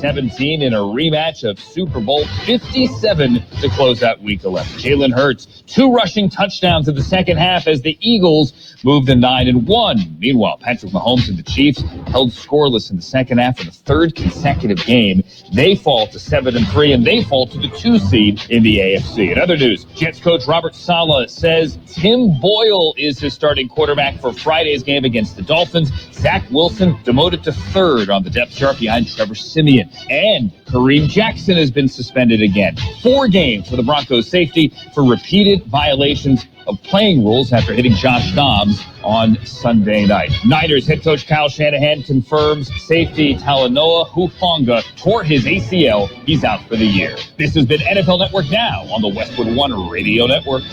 17 in a rematch of Super Bowl 57 to close out Week 11. Jalen Hurts, 2 rushing touchdowns in the second half as the Eagles moved to 9-1. Meanwhile, Patrick Mahomes and the Chiefs held scoreless in the second half for the 3rd consecutive game. They fall to 7-3, and they fall to the 2 seed in the AFC. In other news, Jets coach Robert Saleh says Tim Boyle is his starting quarterback for Friday's game against the Dolphins. Zach Wilson demoted to 3rd on the depth chart behind Trevor Siemian. And Kareem Jackson has been suspended again. 4 games for the Broncos safety for repeated violations of playing rules after hitting Josh Dobbs on Sunday night. Niners head coach Kyle Shanahan confirms safety Talanoa Hufanga tore his ACL. He's out for the year. This has been NFL Network Now on the Westwood One Radio Network.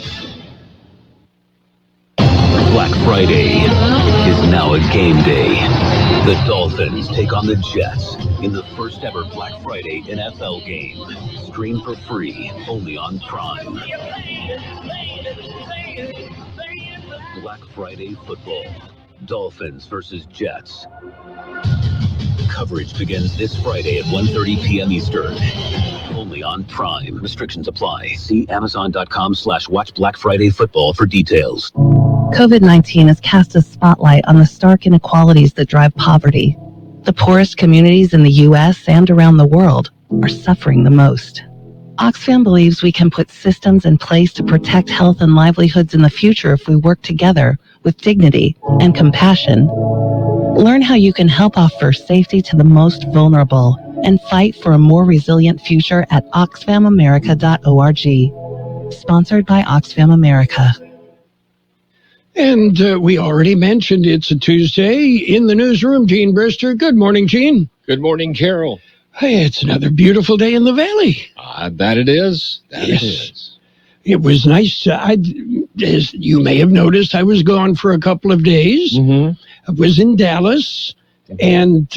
Black Friday is now a game day. The Dolphins take on the Jets in the first ever Black Friday NFL game. Stream for free only on Prime. Black Friday football. Dolphins versus Jets. Coverage begins this Friday at 1:30 p.m. Eastern. Only on Prime. Restrictions apply. See Amazon.com/watch Black Friday football for details. COVID-19 has cast a spotlight on the stark inequalities that drive poverty. The poorest communities in the U.S. and around the world are suffering the most. Oxfam believes we can put systems in place to protect health and livelihoods in the future if we work together with dignity and compassion. Learn how you can help offer safety to the most vulnerable and fight for a more resilient future at oxfamamerica.org. Sponsored by Oxfam America. And we already mentioned it's a Tuesday. In the newsroom, Gene Brister. Good morning, Gene. Good morning, Carroll. Hey, it's another beautiful day in the Valley. That it is. That yes. It is. It was nice. As you may have noticed, I was gone for a couple of days. Mm-hmm. I was in Dallas, and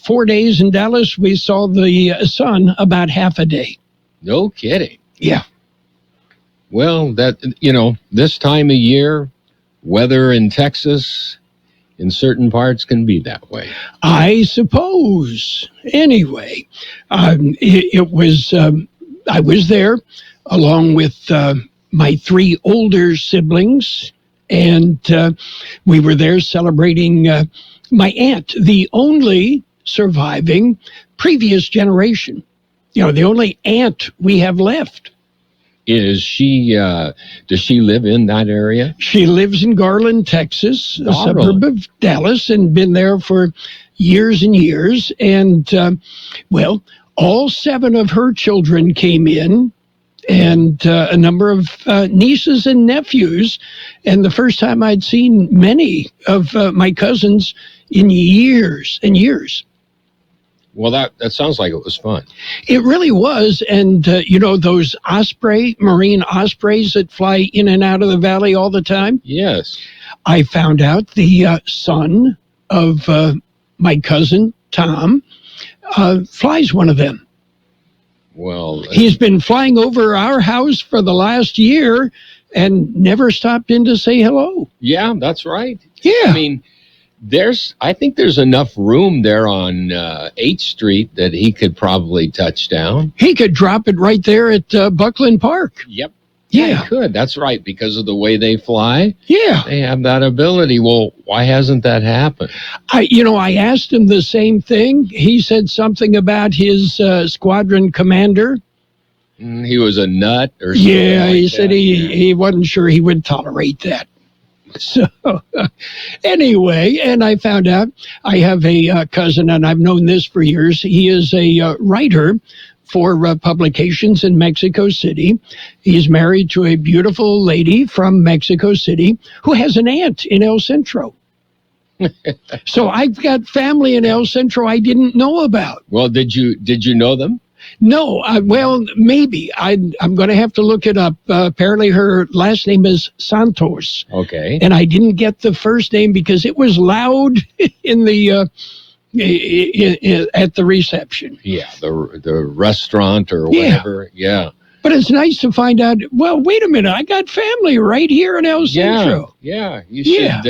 4 days in Dallas, we saw the sun about half a day. No kidding. Yeah. Well, this time of year, weather in Texas, in certain parts, can be that way. I suppose. Anyway, it was. I was there along with my 3 older siblings, and we were there celebrating my aunt, the only surviving previous generation. The only aunt we have left. Is she, does she live in that area? She lives in Garland, Texas, a suburb of Dallas, and been there for years and years. And, all 7 of her children came in, and a number of nieces and nephews. And the first time I'd seen many of my cousins in years and years. Well, that sounds like it was fun. It really was. And, those marine ospreys that fly in and out of the valley all the time? Yes. I found out the son of my cousin, Tom, flies one of them. Well, he's been flying over our house for the last year and never stopped in to say hello. Yeah, that's right. Yeah. I mean, I think there's enough room there on 8th Street that he could probably touch down. He could drop it right there at Buckley Park. Yep. Yeah, he could. That's right. Because of the way they fly. Yeah. They have that ability. Well, why hasn't that happened? I asked him the same thing. He said something about his squadron commander. He was a nut or something. Yeah, he said he wasn't sure he would tolerate that. So anyway, and I found out I have a cousin, and I've known this for years. He is a writer for publications in Mexico City. He's married to a beautiful lady from Mexico City who has an aunt in El Centro. So I've got family in El Centro I didn't know about. Well, did you know them? No, maybe. I'm going to have to look it up. Apparently her last name is Santos. Okay. And I didn't get the first name because it was loud in the at the reception. Yeah, the restaurant or whatever. Yeah. But it's nice to find out, well, wait a minute, I got family right here in El Centro. Yeah, you should,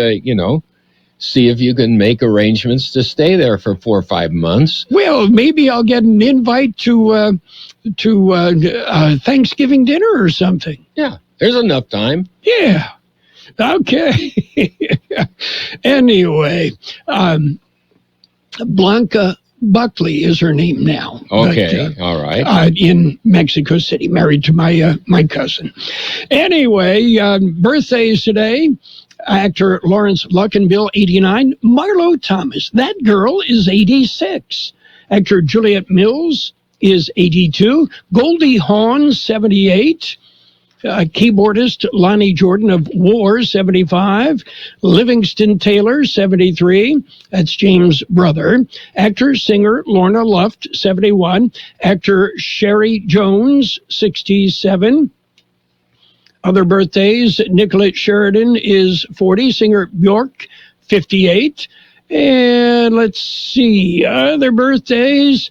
see if you can make arrangements to stay there for 4 or 5 months. Well, maybe I'll get an invite to Thanksgiving dinner or something. Yeah, there's enough time. Yeah. Okay. Anyway, Blanca Buckley is her name now. Okay, but, all right. In Mexico City, married to my cousin. Anyway, birthdays today. Actor Lawrence Luckinbill, 89. Marlo Thomas, that girl, is 86. Actor Juliette Mills is 82. Goldie Hawn, 78. Keyboardist Lonnie Jordan of War, 75. Livingston Taylor, 73. That's James' brother. Actor, singer Lorna Luft, 71. Actor Sherry Jones, 67. Other birthdays, Nicolette Sheridan is 40. Singer Bjork, 58. And let's see, other birthdays.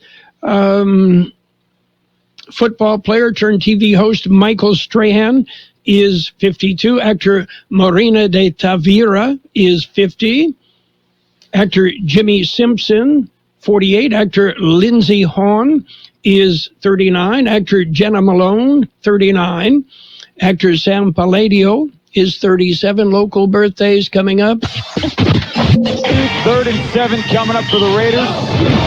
Football player turned TV host Michael Strahan is 52. Actor Marina de Tavira is 50. Actor Jimmy Simpson, 48. Actor Lindsay Hawn is 39. Actor Jenna Malone, 39. Actor Sam Palladio is 37. Local birthdays coming up. 3rd and 7 coming up for the Raiders.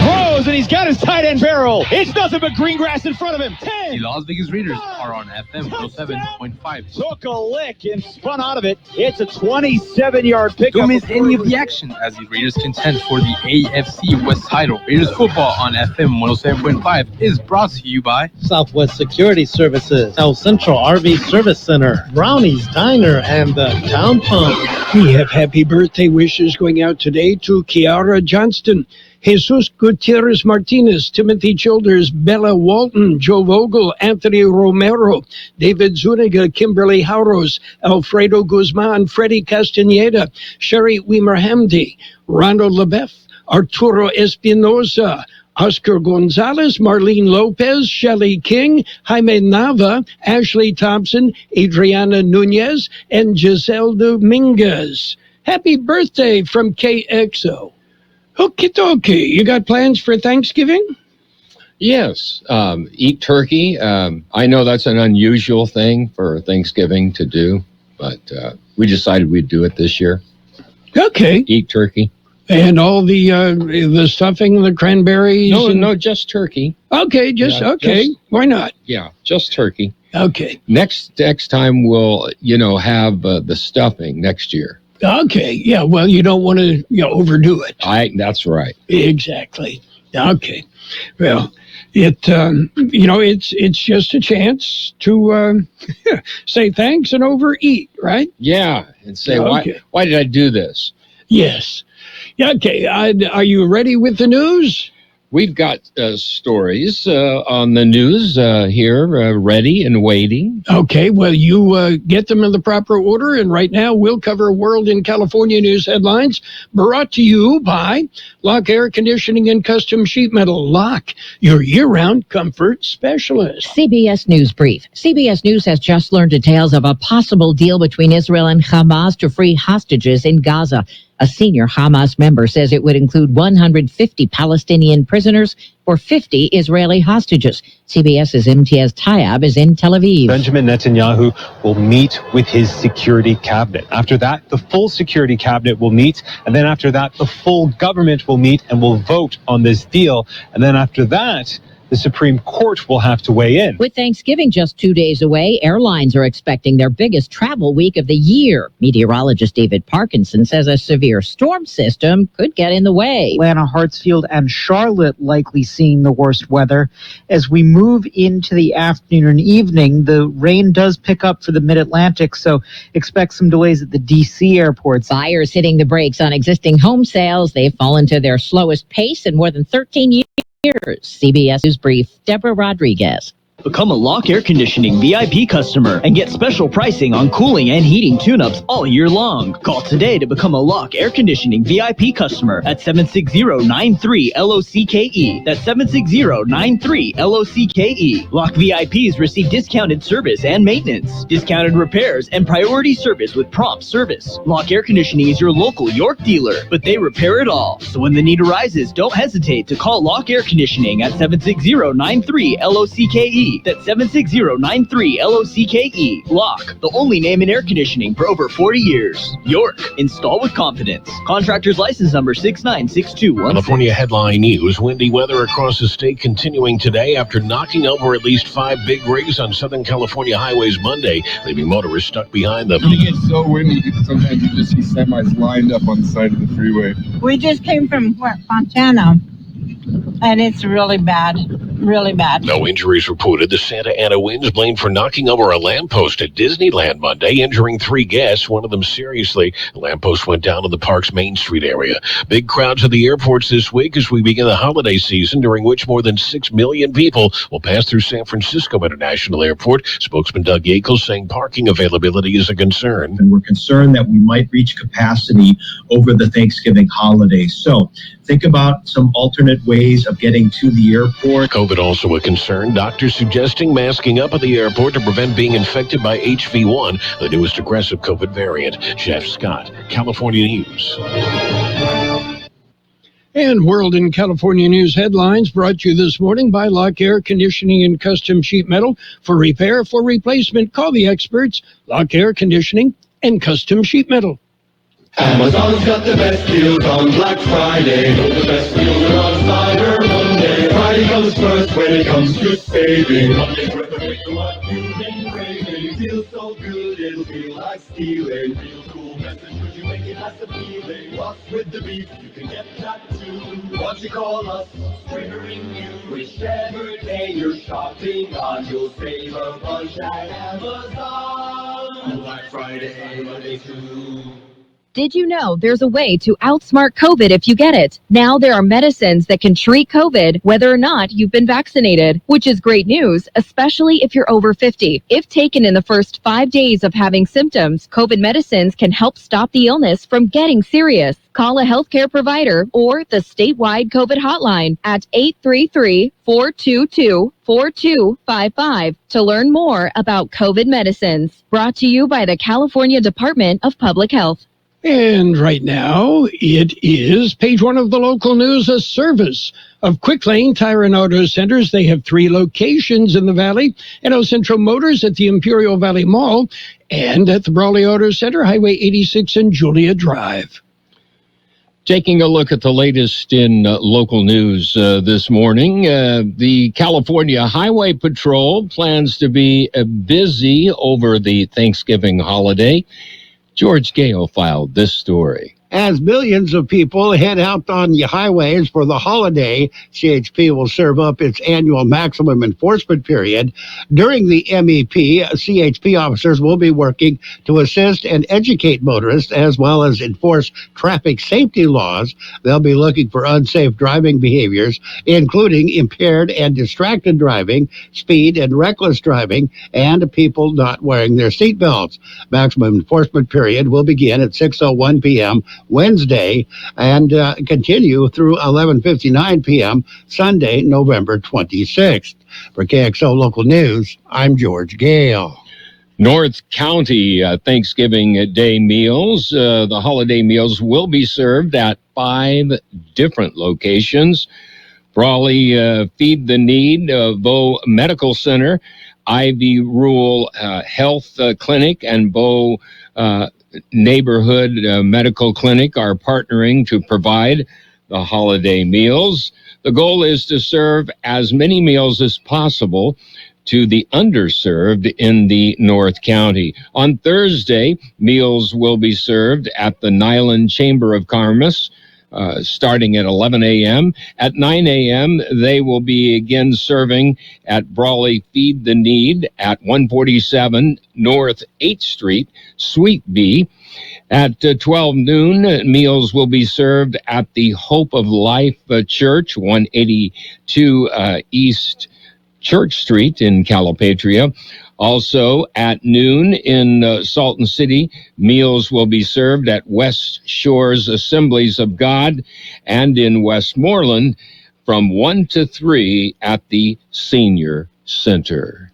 Throws, and he's got his tight end barrel. It's nothing but green grass in front of him. 10. The Las Vegas Raiders are on FM 107.5. Took a lick and spun out of it. It's a 27-yard pickup. Don't miss any of the action as the Raiders contend for the AFC West title. Raiders football on FM 107.5 is brought to you by Southwest Security Services, South Central RV Service Center, Brownie's Diner, and the Town Pump. We have happy birthday wishes going out today to Kiara Johnston, Jesus Gutierrez Martinez, Timothy Childers, Bella Walton, Joe Vogel, Anthony Romero, David Zuniga, Kimberly Hauros, Alfredo Guzman, Freddie Castaneda, Sherry Weimer-Hamdi, Ronald Lebeff, Arturo Espinosa, Oscar Gonzalez, Marlene Lopez, Shelley King, Jaime Nava, Ashley Thompson, Adriana Nunez, and Giselle Dominguez. Happy birthday from KXO. Okie dokie. You got plans for Thanksgiving? Yes, eat turkey. I know that's an unusual thing for Thanksgiving to do, but we decided we'd do it this year. Okay. Eat turkey. And all the stuffing, the cranberries? No, just turkey. Okay, why not? Yeah, just turkey. Okay. Next time we'll, have the stuffing next year. Okay, yeah, well, you don't want to overdo it. That's right. Exactly. Okay. Well, it's just a chance to say thanks and overeat, right? Yeah, and say, okay. Why did I do this? Yes. Okay, are you ready with the news? We've got stories on the news here, ready and waiting. Okay, well, you get them in the proper order, and right now we'll cover World in California news headlines brought to you by Lock Air Conditioning and Custom Sheet Metal. Lock, your year-round comfort specialist. CBS News Brief. CBS News has just learned details of a possible deal between Israel and Hamas to free hostages in Gaza. A senior Hamas member says it would include 150 Palestinian prisoners for 50 Israeli hostages. CBS's Imtiaz Tayyab is in Tel Aviv. Benjamin Netanyahu will meet with his security cabinet. After that, the full security cabinet will meet. And then after that, the full government will meet and will vote on this deal. And then after that, the Supreme Court will have to weigh in. With Thanksgiving just 2 days away, airlines are expecting their biggest travel week of the year. Meteorologist David Parkinson says a severe storm system could get in the way. Atlanta, Hartsfield, and Charlotte likely seeing the worst weather. As we move into the afternoon and evening, the rain does pick up for the mid-Atlantic, so expect some delays at the D.C. airports. Buyers hitting the brakes on existing home sales. They've fallen to their slowest pace in more than 13 years. CBS News Brief, Deborah Rodriguez. Become a Lock Air Conditioning VIP customer and get special pricing on cooling and heating tune-ups all year long. Call today to become a Lock Air Conditioning VIP customer at 760-93-LOCKE. That's 760-93-LOCKE. Lock VIPs receive discounted service and maintenance, discounted repairs, and priority service with prompt service. Lock Air Conditioning is your local York dealer, but they repair it all. So when the need arises, don't hesitate to call Lock Air Conditioning at 760-93-LOCKE. That's 760-93-LOCKE. Lock, the only name in air conditioning for over 40 years. York, install with confidence. Contractor's license number 696216. California headline news. Windy weather across the state continuing today after knocking over at least 5 big rigs on Southern California highways Monday, leaving motorists stuck behind them. It gets so windy, sometimes you just see semis lined up on the side of the freeway. We just came from Fontana, and it's really bad. Really bad. No injuries reported. The Santa Ana winds blamed for knocking over a lamppost at Disneyland Monday, injuring 3 guests, one of them seriously. The lamppost went down in the park's Main Street area. Big crowds at the airports this week as we begin the holiday season, during which more than 6 million people will pass through San Francisco International Airport. Spokesman Doug Yakels saying parking availability is a concern. And we're concerned that we might reach capacity over the Thanksgiving holiday. So think about some alternate ways of getting to the airport. COVID also a concern. Doctors suggesting masking up at the airport to prevent being infected by HV1, the newest aggressive COVID variant. Jeff Scott, California News. And World in California News headlines brought to you this morning by Lock Air Conditioning and Custom Sheet Metal. For repair, for replacement, call the experts. Lock Air Conditioning and Custom Sheet Metal. Amazon's got the best deals on Black Friday. The best deals are on Cyber Monday. Friday comes first when it comes to saving. Monday's worth of it, what you've been craving. Feels so good, it'll feel like stealing. Real cool message, could you make it less appealing? What's with the beef? You can get that too. Once you call us, triggering you. Whichever day you're shopping on, you'll save a bunch at Amazon. Black Friday, Monday too. Did you know there's a way to outsmart COVID if you get it? Now there are medicines that can treat COVID whether or not you've been vaccinated, which is great news, especially if you're over 50. If taken in the first 5 days of having symptoms, COVID medicines can help stop the illness from getting serious. Call a healthcare provider or the statewide COVID hotline at 833-422-4255 to learn more about COVID medicines. Brought to you by the California Department of Public Health. And right now, it is page 1 of the local news, a service of Quick Lane Tire and Auto Centers. They have 3 locations in the Valley, and El Centro Motors at the Imperial Valley Mall, and at the Brawley Auto Center, Highway 86 and Julia Drive. Taking a look at the latest in local news this morning, the California Highway Patrol plans to be busy over the Thanksgiving holiday. George Gale filed this story. As millions of people head out on the highways for the holiday, CHP will serve up its annual maximum enforcement period. During the MEP, CHP officers will be working to assist and educate motorists as well as enforce traffic safety laws. They'll be looking for unsafe driving behaviors, including impaired and distracted driving, speed and reckless driving, and people not wearing their seatbelts. Maximum enforcement period will begin at 6:01 p.m. Wednesday and continue through 11:59 p.m. Sunday, November 26th. For KXO Local News, I'm George Gale. North County Thanksgiving Day meals. The holiday meals will be served at 5 different locations. Brawley Feed the Need, Bow Medical Center, Ivy Rural Health Clinic, and Bow Neighborhood Medical Clinic are partnering to provide the holiday meals. The goal is to serve as many meals as possible to the underserved in the North County. On Thursday, meals will be served at the Nyland Chamber of Commerce, starting at 11 a.m. At 9 a.m., they will be again serving at Brawley Feed the Need at 147 North 8th Street, Suite B. At 12 noon, meals will be served at the Hope of Life Church, 182 East Church Street in Calipatria. Also at noon in Salton City, meals will be served at West Shores Assemblies of God, and in Westmoreland from 1 to 3 at the Senior Center.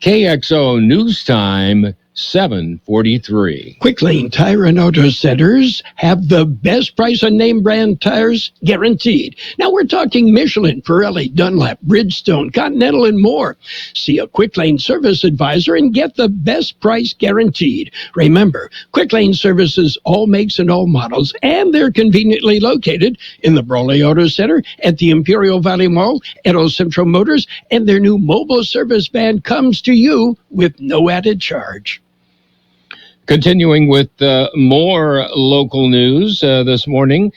KXO News Time, 7:43. Quick Lane Tire and Auto Centers have the best price on name brand tires guaranteed. Now we're talking Michelin, Pirelli, Dunlop, Bridgestone, Continental, and more. See a Quick Lane service advisor and get the best price guaranteed. Remember, Quick Lane services all makes and all models, and they're conveniently located in the Brawley Auto Center, at the Imperial Valley Mall, at El Centro Motors, and their new mobile service van comes to you with no added charge. Continuing with more local news this morning,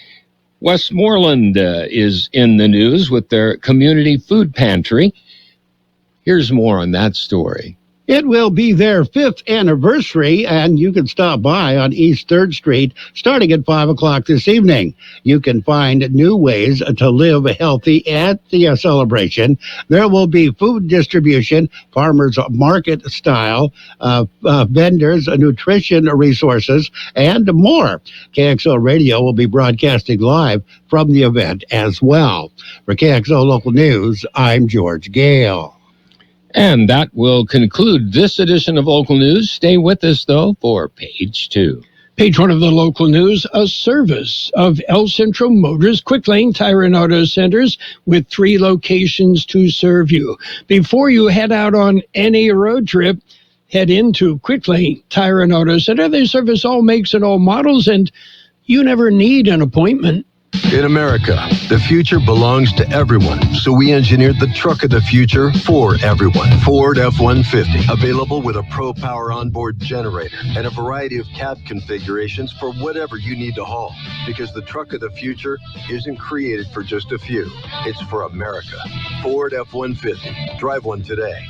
Westmoreland is in the news with their community food pantry. Here's more on that story. It will be their 5th anniversary, and you can stop by on East 3rd Street starting at 5 o'clock this evening. You can find new ways to live healthy at the celebration. There will be food distribution, farmers market style, vendors, nutrition resources, and more. KXO Radio will be broadcasting live from the event as well. For KXO Local News, I'm George Gale. And that will conclude this edition of Local News. Stay with us, though, for Page 2. Page 1 of the local news, a service of El Centro Motors Quick Lane Tire and Auto Centers with 3 locations to serve you. Before you head out on any road trip, head into Quick Lane Tire and Auto Center. They service all makes and all models, and you never need an appointment. In America, the future belongs to everyone, so we engineered the truck of the future for everyone. Ford F-150, available with a Pro Power onboard generator and a variety of cab configurations for whatever you need to haul. Because the truck of the future isn't created for just a few, it's for America. Ford F-150, drive one today.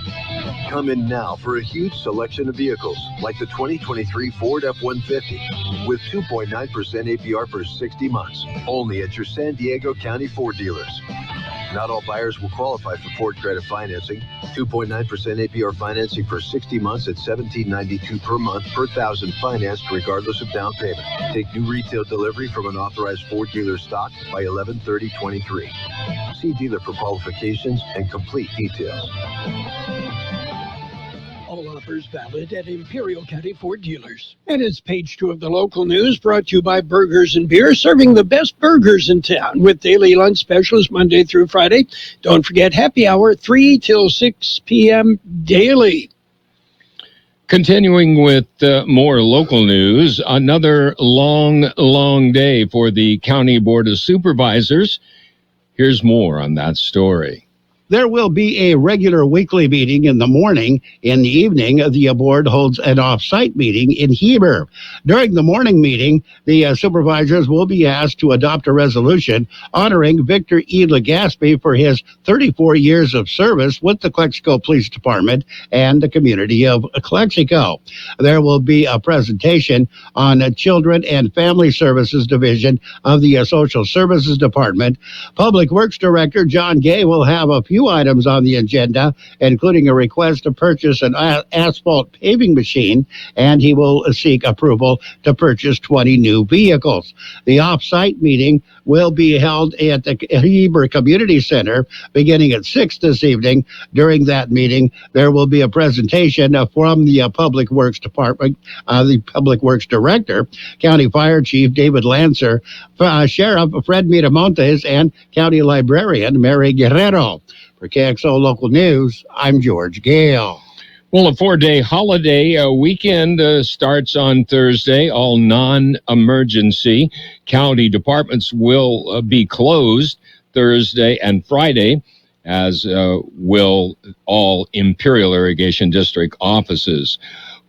Come in now for a huge selection of vehicles, like the 2023 Ford F-150, with 2.9% APR for 60 months, only at your San Diego County Ford dealers. Not all buyers will qualify for Ford credit financing. 2.9% APR financing for 60 months at $17.92 per month per thousand financed regardless of down payment. Take new retail delivery from an authorized Ford dealer stock by 11/30/23. See dealer for qualifications and complete details. All offers valid at Imperial County Ford dealers. And it's Page 2 of the local news, brought to you by Burgers and Beer, serving the best burgers in town with daily lunch specials Monday through Friday. Don't forget happy hour 3 till 6 p.m. daily. Continuing with more local news, another long day for the County Board of Supervisors. Here's more on that story. There will be a regular weekly meeting in the morning. In the evening, the board holds an off-site meeting in Heber. During the morning meeting, the supervisors will be asked to adopt a resolution honoring Victor E. Legaspi for his 34 years of service with the Kxo Police Department and the community of Kxo. There will be a presentation on Children and Family Services Division of the Social Services Department. Public Works Director John Gay will have a few items on the agenda, including a request to purchase an asphalt paving machine, and he will seek approval to purchase 20 new vehicles. The off-site meeting will be held at the Heber Community Center beginning at 6 this evening. During that meeting, there will be a presentation from the Public Works Department, the Public Works Director, County Fire Chief David Lancer, Sheriff Fred Miramontes, and County Librarian Mary Guerrero. For KXO Local News, I'm George Gale. Well, a 4-day holiday weekend starts on Thursday. All non-emergency county departments will be closed Thursday and Friday, as will all Imperial Irrigation District offices.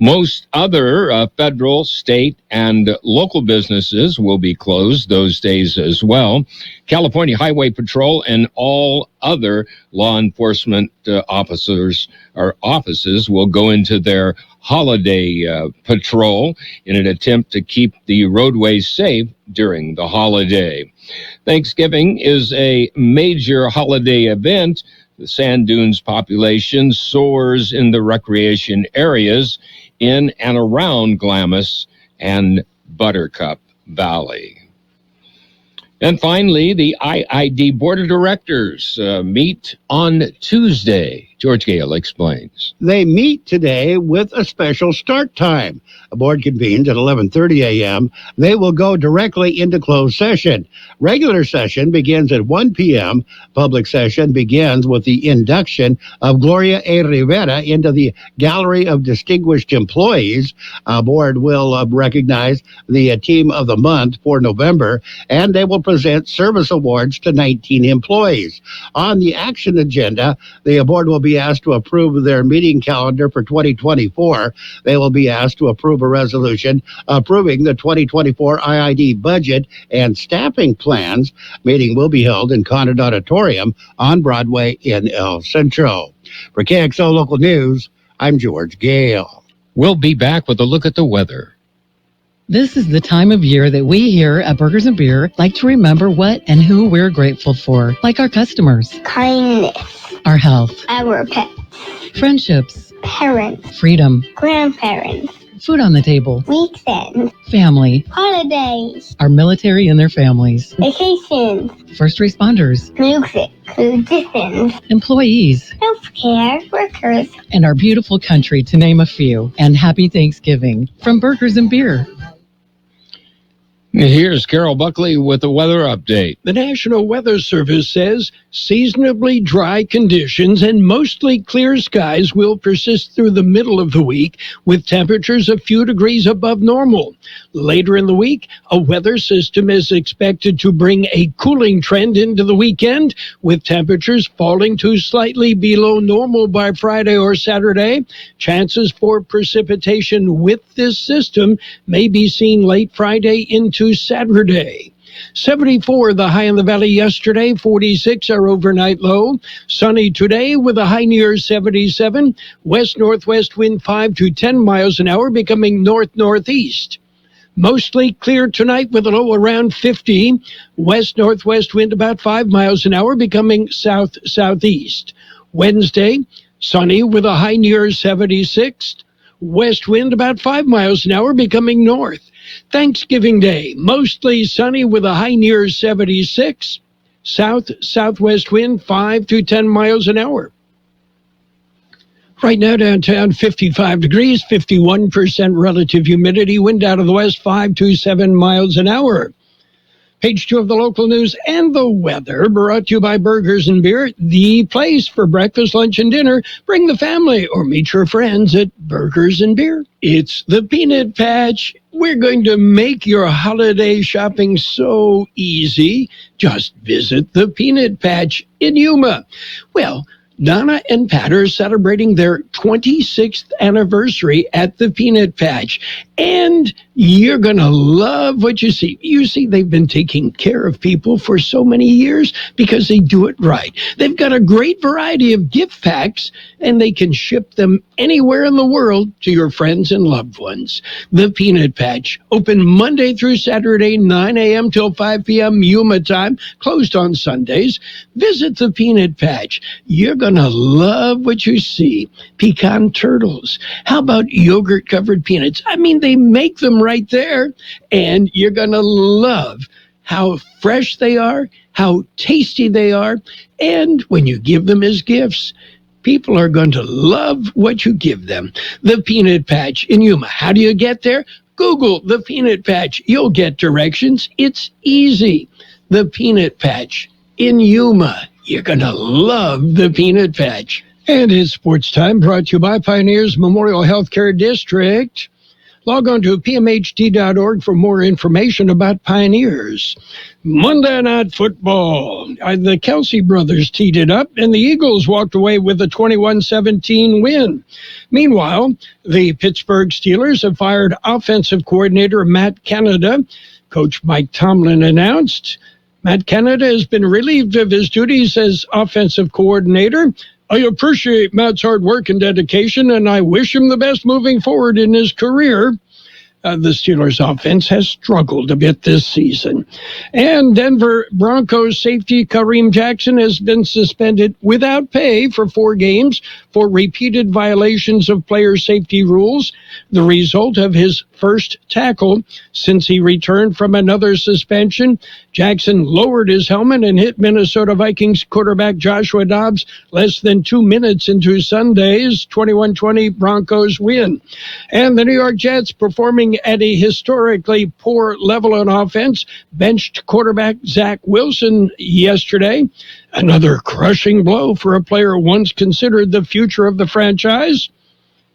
Most other federal, state, and local businesses will be closed those days as well. California Highway Patrol and all other law enforcement officers or offices will go into their holiday patrol in an attempt to keep the roadways safe during the holiday. Thanksgiving is a major holiday event The sand dunes population soars in the recreation areas in and around Glamis and Buttercup Valley. And finally, the IID Board of Directors meet on Tuesday. George Gale explains. They meet today with a special start time. The board convenes at 11:30 a.m. They will go directly into closed session. Regular session begins at 1 p.m. Public session begins with the induction of Gloria A. Rivera into the Gallery of Distinguished Employees. Our board will recognize the team of the month for November, and they will present service awards to 19 employees. On the action agenda, the board will be asked to approve their meeting calendar for 2024. They will be asked to approve a resolution approving the 2024 IID budget and staffing plans. Meeting will be held in Conant Auditorium on Broadway in El Centro. For KXO Local News, I'm George Gale. We'll be back with a look at the weather. This is the time of year that we here at Burgers and Beer like to remember what and who we're grateful for, like our customers, kindness, our health, our pets, friendships, parents, freedom, grandparents, food on the table, weekends, family, holidays, our military and their families, vacations, first responders, music, musicians, employees, healthcare workers, and our beautiful country, to name a few. And happy Thanksgiving from Burgers and Beer. Here's Carroll Buckley with the weather update. The National Weather Service says seasonably dry conditions and mostly clear skies will persist through the middle of the week, with temperatures a few degrees above normal. Later in the week, a weather system is expected to bring a cooling trend into the weekend, with temperatures falling to slightly below normal by Friday or Saturday. Chances for precipitation with this system may be seen late Friday into Saturday. 74 the high in the valley yesterday, 46 our overnight low. Sunny today with a high near 77. West-northwest wind 5 to 10 miles an hour, becoming north-northeast. Mostly clear tonight with a low around 50. West-northwest wind about 5 miles an hour, becoming south-southeast. Wednesday, sunny with a high near 76. West wind about 5 miles an hour, becoming north. Thanksgiving Day, mostly sunny with a high near 76. South-southwest wind 5 to 10 miles an hour. Right now downtown, 55 degrees, 51% relative humidity, wind out of the west 5 to 7 miles an hour. Page 2 of the local news and the weather, brought to you by Burgers and Beer, the place for breakfast, lunch, and dinner. Bring the family or meet your friends at Burgers and Beer. It's the Peanut Patch. We're going to make your holiday shopping so easy. Just visit the Peanut Patch in Yuma. Well, Donna and Pat are celebrating their 26th anniversary at the Peanut Patch. And you're going to love what you see. You see, they've been taking care of people for so many years because they do it right. They've got a great variety of gift packs, and they can ship them anywhere in the world to your friends and loved ones. The Peanut Patch, open Monday through Saturday, 9 a.m. till 5 p.m. Yuma time, closed on Sundays. Visit the Peanut Patch. You're going to love what you see. Pecan turtles. How about yogurt-covered peanuts? I mean, they make them right there, and you're going to love how fresh they are, how tasty they are, and when you give them as gifts, people are going to love what you give them. The Peanut Patch in Yuma. How do you get there? Google the Peanut Patch. You'll get directions. It's easy. The Peanut Patch in Yuma. You're going to love the Peanut Patch. And it's sports time, brought to you by Pioneers Memorial Healthcare District. Log on to pmht.org for more information about Pioneers. Monday Night Football. The Kelsey brothers teed it up, and the Eagles walked away with a 21-17 win. Meanwhile, the Pittsburgh Steelers have fired offensive coordinator Matt Canada. Coach Mike Tomlin announced Matt Canada has been relieved of his duties as offensive coordinator. I appreciate Matt's hard work and dedication, and I wish him the best moving forward in his career. The Steelers' offense has struggled a bit this season. And Denver Broncos safety Kareem Jackson has been suspended without pay for 4 games for repeated violations of player safety rules, the result of his first tackle since he returned from another suspension. Jackson lowered his helmet and hit Minnesota Vikings quarterback Joshua Dobbs less than 2 minutes into Sunday's 21-20 Broncos win. And the New York Jets, performing at a historically poor level on offense, benched quarterback Zach Wilson yesterday. Another crushing blow for a player once considered the future of the franchise.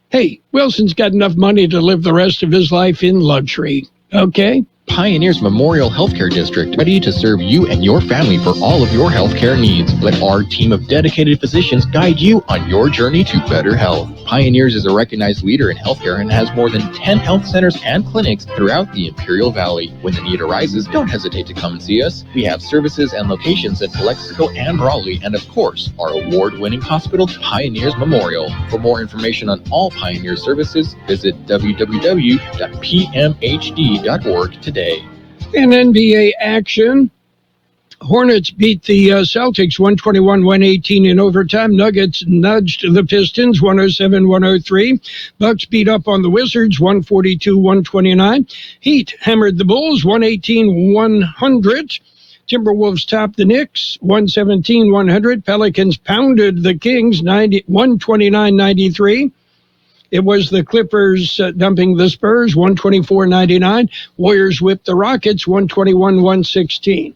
Hey, Wilson's got enough money to live the rest of his life in luxury, okay? Pioneers Memorial Healthcare District, ready to serve you and your family for all of your healthcare needs. Let our team of dedicated physicians guide you on your journey to better health. Pioneers is a recognized leader in healthcare and has more than 10 health centers and clinics throughout the Imperial Valley. When the need arises, don't hesitate to come and see us. We have services and locations in Calexico and Raleigh, and of course, our award-winning hospital, Pioneers Memorial. For more information on all Pioneer services, visit www.pmhd.org today. In NBA action, Hornets beat the Celtics 121-118 in overtime. Nuggets nudged the Pistons 107-103. Bucks beat up on the Wizards 142-129. Heat hammered the Bulls 118-100. Timberwolves topped the Knicks 117-100. Pelicans pounded the Kings 129-93. It was the Clippers dumping the Spurs 124-99. Warriors whipped the Rockets 121-116.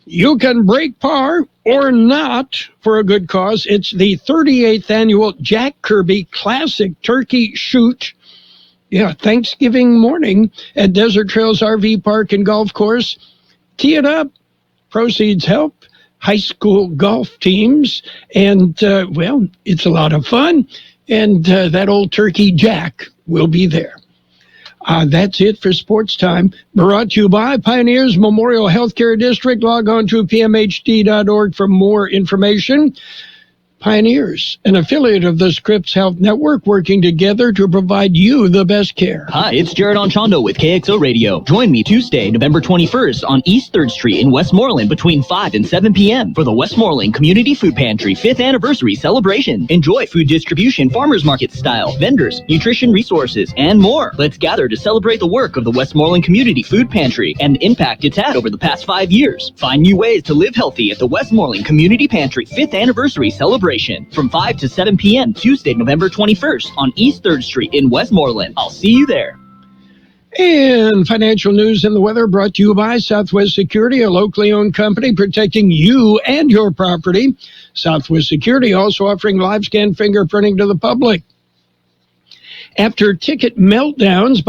You can break par or not for a good cause. It's the 38th annual Jack Kirby Classic Turkey Shoot. Yeah, Thanksgiving morning at Desert Trails RV Park and Golf Course. Tee it up. Proceeds help high school golf teams. And, well, it's a lot of fun. And that old turkey Jack will be there. That's it for Sports Time. Brought to you by Pioneers Memorial Healthcare District. Log on to pmhd.org for more information. Pioneers, an affiliate of the Scripps Health Network, working together to provide you the best care. Hi, it's Jared Anchondo with Kxo Radio. Join me Tuesday, November 21st on East 3rd Street in Westmoreland between 5 and 7 p.m. for the Westmoreland Community Food Pantry 5th Anniversary Celebration. Enjoy food distribution, farmers market style, vendors, nutrition resources, and more. Let's gather to celebrate the work of the Westmoreland Community Food Pantry and the impact it's had over the past 5 years. Find new ways to live healthy at the Westmoreland Community Pantry 5th Anniversary Celebration from 5 to 7 p.m. Tuesday, November 21st on East 3rd Street in Westmoreland. I'll see you there. And financial news and the weather brought to you by Southwest Security, a locally owned company protecting you and your property. Southwest Security also offering live scan fingerprinting to the public. After ticket meltdowns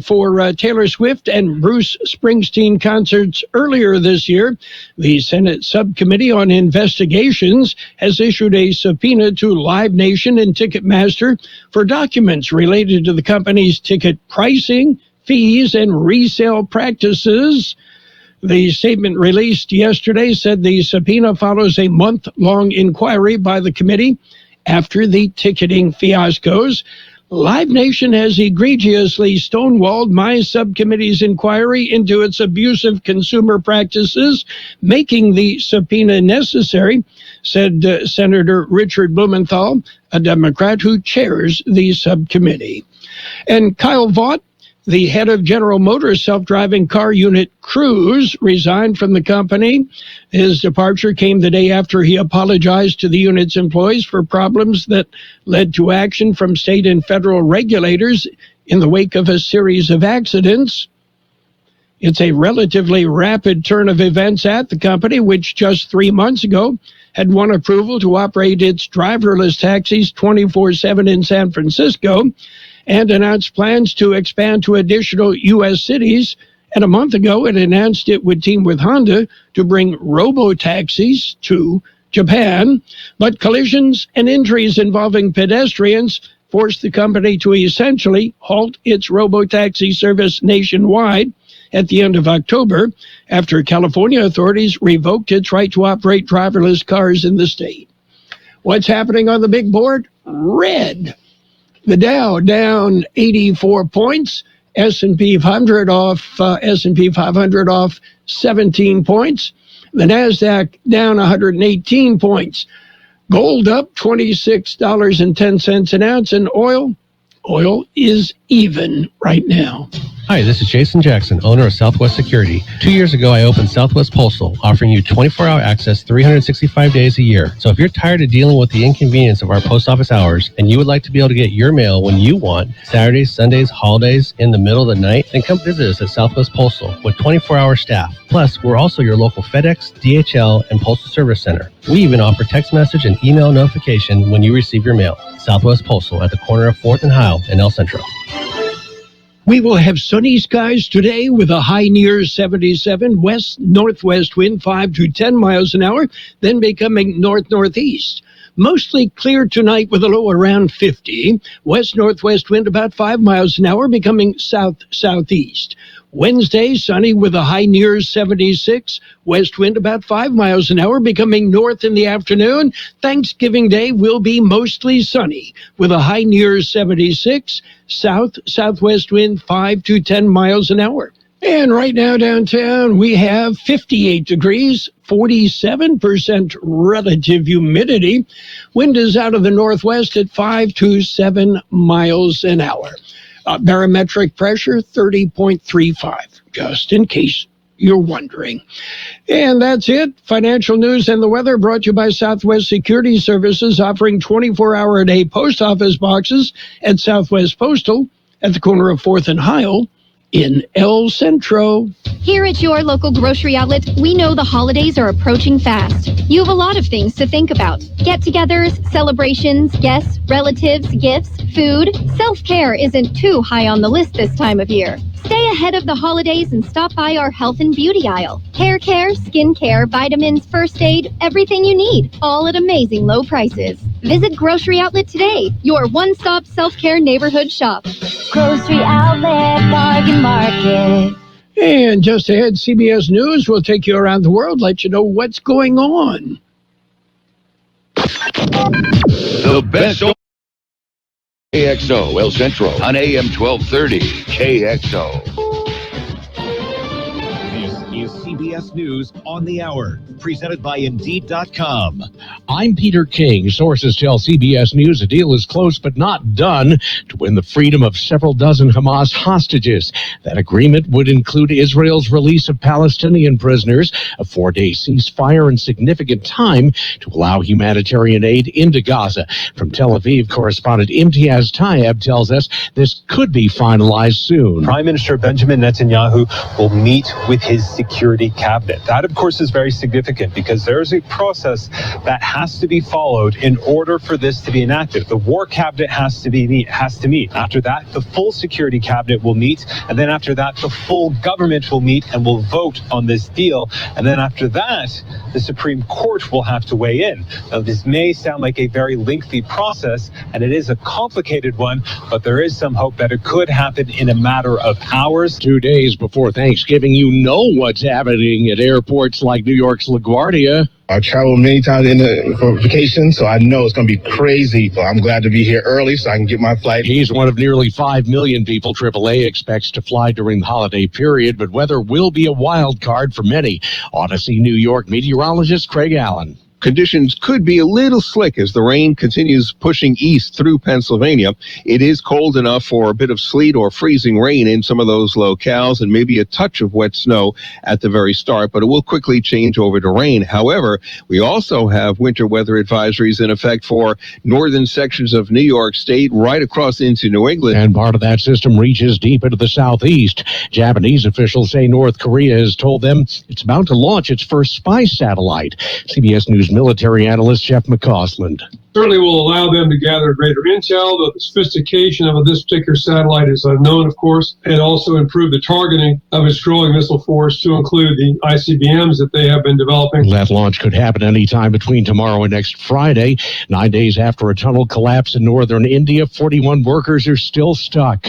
for Taylor Swift and Bruce Springsteen concerts earlier this year, the Senate Subcommittee on Investigations has issued a subpoena to Live Nation and Ticketmaster for documents related to the company's ticket pricing, fees, and resale practices. The statement released yesterday said the subpoena follows a month-long inquiry by the committee after the ticketing fiascos. Live Nation has egregiously stonewalled my subcommittee's inquiry into its abusive consumer practices, making the subpoena necessary, said Senator Richard Blumenthal, a Democrat who chairs the subcommittee. And Kyle Vaught, the head of General Motors self-driving car unit Cruise, resigned from the company. His departure came the day after he apologized to the unit's employees for problems that led to action from state and federal regulators in the wake of a series of accidents. It's a relatively rapid turn of events at the company, which just 3 months ago had won approval to operate its driverless taxis 24/7 in San Francisco, and announced plans to expand to additional U.S. cities. And a month ago, it announced it would team with Honda to bring robo-taxis to Japan. But collisions and injuries involving pedestrians forced the company to essentially halt its robo-taxi service nationwide at the end of October after California authorities revoked its right to operate driverless cars in the state. What's happening on the big board? Red. The Dow down 84 points. S&P 500 off 17 points. The NASDAQ down 118 points. Gold up $26.10 an ounce, and oil is even right now. Hi, this is Jason Jackson, owner of Southwest Security. 2 years ago, I opened Southwest Postal, offering you 24-hour access 365 days a year. So if you're tired of dealing with the inconvenience of our post office hours and you would like to be able to get your mail when you want, Saturdays, Sundays, holidays, in the middle of the night, then come visit us at Southwest Postal with 24-hour staff. Plus, we're also your local FedEx, DHL, and Postal Service Center. We even offer text message and email notification when you receive your mail. Southwest Postal at the corner of 4th and Heil in El Centro. We will have sunny skies today with a high near 77, west-northwest wind 5 to 10 miles an hour, then becoming north-northeast. Mostly clear tonight with a low around 50, west-northwest wind about 5 miles an hour, becoming south-southeast. Wednesday, sunny with a high near 76, west wind about 5 miles an hour, becoming north in the afternoon. Thanksgiving Day will be mostly sunny with a high near 76, south-southwest wind 5 to 10 miles an hour. And right now downtown, we have 58 degrees, 47% relative humidity. Wind is out of the northwest at 5 to 7 miles an hour. Barometric pressure, 30.35, just in case you're wondering. And that's it. Financial news and the weather brought to you by Southwest Security Services, offering 24-hour-a-day post office boxes at Southwest Postal at the corner of 4th and Heil in El Centro. Here at your local grocery outlet, we know the holidays are approaching fast. You have a lot of things to think about. Get-togethers, celebrations, guests, relatives, gifts, food. Self-care isn't too high on the list this time of year. Stay ahead of the holidays and stop by our health and beauty aisle. Hair care, skin care, vitamins, first aid, everything you need, all at amazing low prices. Visit Grocery Outlet today, your one-stop self-care neighborhood shop. Grocery Outlet Bargain Market. And just ahead, CBS News will take you around the world, let you know what's going on. The best KXO El Centro on AM 1230 KXO. This is CBS News on the Hour, presented by Indeed.com. I'm Peter King. Sources tell CBS News a deal is close but not done to win the freedom of several dozen Hamas hostages. That agreement would include Israel's release of Palestinian prisoners, a 4-day ceasefire, and significant time to allow humanitarian aid into Gaza. From Tel Aviv, correspondent Imtiaz Tayeb tells us this could be finalized soon. Prime Minister Benjamin Netanyahu will meet with his security cabinet. That, of course, is very significant because there is a process that has to be followed in order for this to be enacted. The war cabinet has to meet. After that, the full security cabinet will meet, and then after that, the full government will meet and will vote on this deal. And then after that, the Supreme Court will have to weigh in. Now, this may sound like a very lengthy process, and it is a complicated one, but there is some hope that it could happen in a matter of hours. 2 days before Thanksgiving, you know what's happening at airports like New York's LaGuardia. I traveled many times for vacation, so I know it's going to be crazy. So I'm glad to be here early so I can get my flight. He's one of nearly 5 million people AAA expects to fly during the holiday period, but weather will be a wild card for many. Odyssey New York meteorologist Craig Allen. Conditions could be a little slick as the rain continues pushing east through Pennsylvania. It is cold enough for a bit of sleet or freezing rain in some of those locales and maybe a touch of wet snow at the very start, but it will quickly change over to rain. However, we also have winter weather advisories in effect for northern sections of New York State right across into New England. And part of that system reaches deep into the southeast. Japanese officials say North Korea has told them it's about to launch its first spy satellite. CBS News military analyst Jeff McCausland. Certainly will allow them to gather greater intel, though the sophistication of this particular satellite is unknown, of course, and also improve the targeting of its growing missile force to include the ICBMs that they have been developing. That launch could happen anytime between tomorrow and next Friday. 9 days after a tunnel collapse in northern India, 41 workers are still stuck.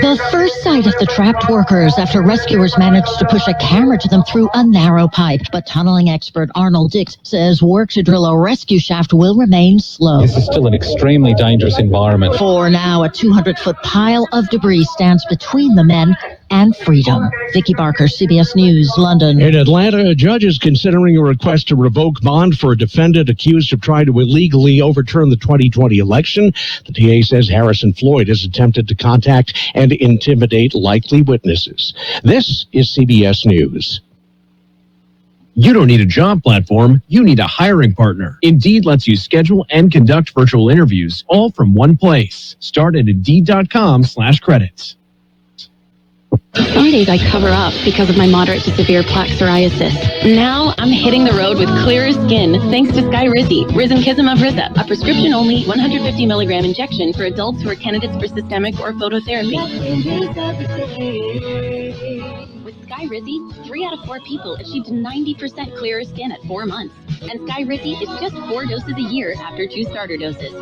The first sight of the trapped workers after rescuers managed to push a camera to them through a narrow pipe. But tunneling expert Arnold Dix says work to drill a rescue shaft will remain slow. This is still an extremely dangerous environment. For now, a 200-foot pile of debris stands between the men and freedom. Vicky Barker, CBS News, London. In Atlanta, a judge is considering a request to revoke bond for a defendant accused of trying to illegally overturn the 2020 election. The DA says Harrison Floyd has attempted to contact and intimidate likely witnesses. This is CBS News. You don't need a job platform, you need a hiring partner. Indeed lets you schedule and conduct virtual interviews, all from one place. Start at Indeed.com/credits. Some days I cover up because of my moderate to severe plaque psoriasis. Now I'm hitting the road with clearer skin thanks to Skyrizi, Risankizumab Risa, a prescription-only 150 milligram injection for adults who are candidates for systemic or phototherapy. With Skyrizi, 3 out of 4 people achieved 90% clearer skin at 4 months. And Skyrizi is just 4 doses a year after 2 starter doses.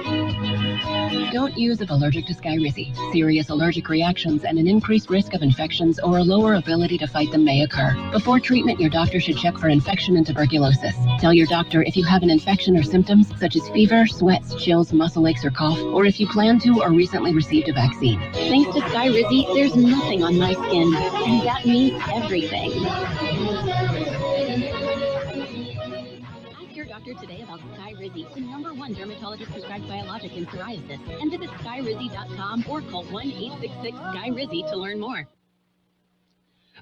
Don't use if allergic to Skyrizi. Serious allergic reactions and an increased risk of infections or a lower ability to fight them may occur. Before treatment, your doctor should check for infection and tuberculosis. Tell your doctor if you have an infection or symptoms such as fever, sweats, chills, muscle aches, or cough, or if you plan to or recently received a vaccine. Thanks to Skyrizi, there's nothing on my skin, and that means everything. Doctor today about Skyrizi, the #1 dermatologist prescribed biologic in psoriasis, and visit skyrizi.com or call 1-866-SKYRIZI to learn more.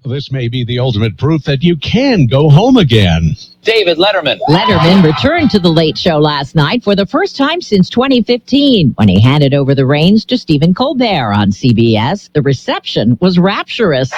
This may be the ultimate proof that you can go home again. David Letterman. Letterman returned to The Late Show last night for the first time since 2015 when he handed over the reins to Stephen Colbert on CBS. The reception was rapturous.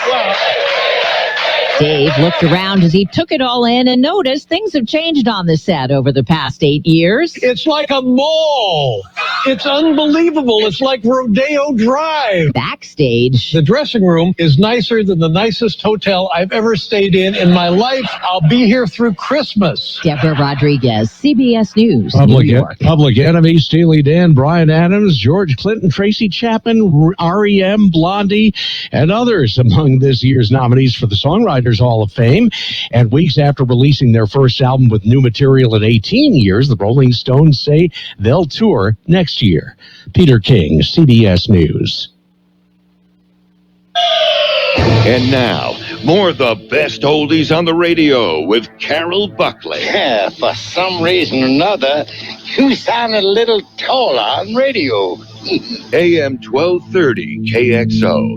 Dave looked around as he took it all in and noticed things have changed on the set over the past 8 years. It's like a mall. It's unbelievable. It's like Rodeo Drive. Backstage, the dressing room is nicer than the nicest hotel I've ever stayed in my life. I'll be here through Christmas. Deborah Rodriguez, CBS News, New York. Public Enemy, Steely Dan, Bryan Adams, George Clinton, Tracy Chapman, R.E.M., Blondie, and others among this year's nominees for the Songwriters Hall of Fame. And weeks after releasing their first album with new material in 18 years, the Rolling Stones say they'll tour next year. Peter King, CBS News. And now, more of the best oldies on the radio with Carroll Buckley. Yeah, for some reason or another, you sounded a little taller on radio. AM 1230 KXO.